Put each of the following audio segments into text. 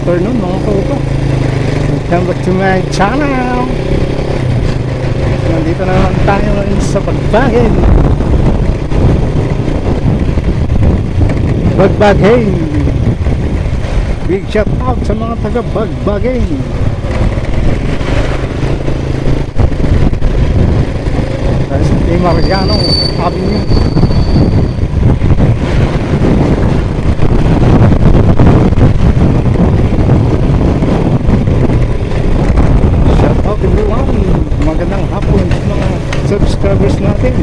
afternoon mga kaupa. Welcome back to my channel. Nandito na naman tayo ngayon sa Bagbagin. Bagbagin. Big shout out sa mga taga Bagbagin. Dahil sa P. Mariano Avenue. Magandang hapon sa mga subscribers natin.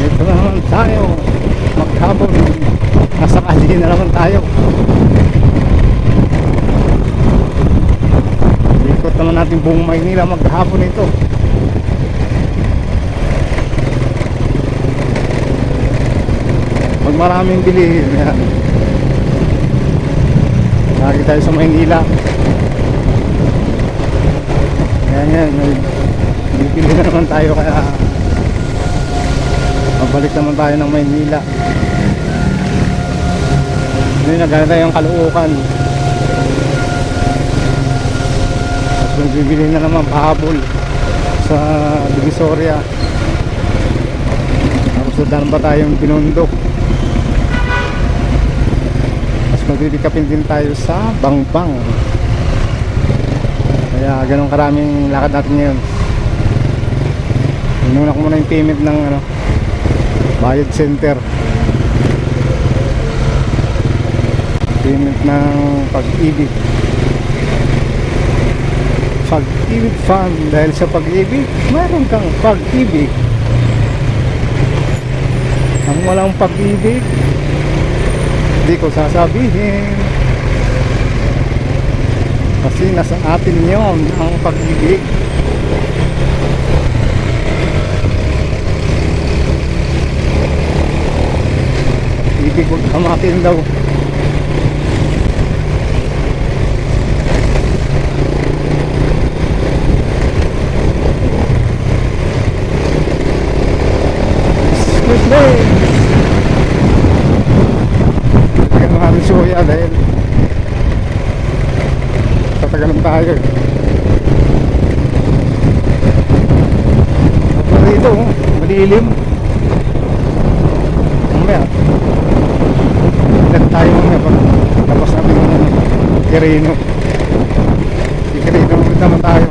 Ito na naman tayo, maghapon. Nasa kalye na naman tayo. Ikot naman natin buong Maynila maghapon ito. Pag maraming bilihin, lagi tayo sa Maynila. Yan, bibili na naman tayo, kaya mabalik naman tayo ng Maynila. Ngayon nagana tayo yung Caloocan. Tapos bibili na naman pahabol sa Divisoria. Tapos dadaan pa tayong Binondo. Tapos magdidikapin din tayo sa Bangbang. Kaya ganun karaming lakad natin ngayon. Inuna ko muna yung payment ng bayad center. Payment ng Pag-ibig. Pag-ibig fund. Dahil sa Pag-ibig, mayroon kang Pag-ibig. Ang walang Pag-ibig, hindi ko sasabihin. Kasi nasa atin yon ang pag-ibig. Ibig huwag kamatin daw. Excuse me. Kaya mga suya dahil tatagalan tayo. Pero dito malilim. Mamaya ilan tayo mamaya pag tapos natin yung Quirino. Si Quirino naman tayo.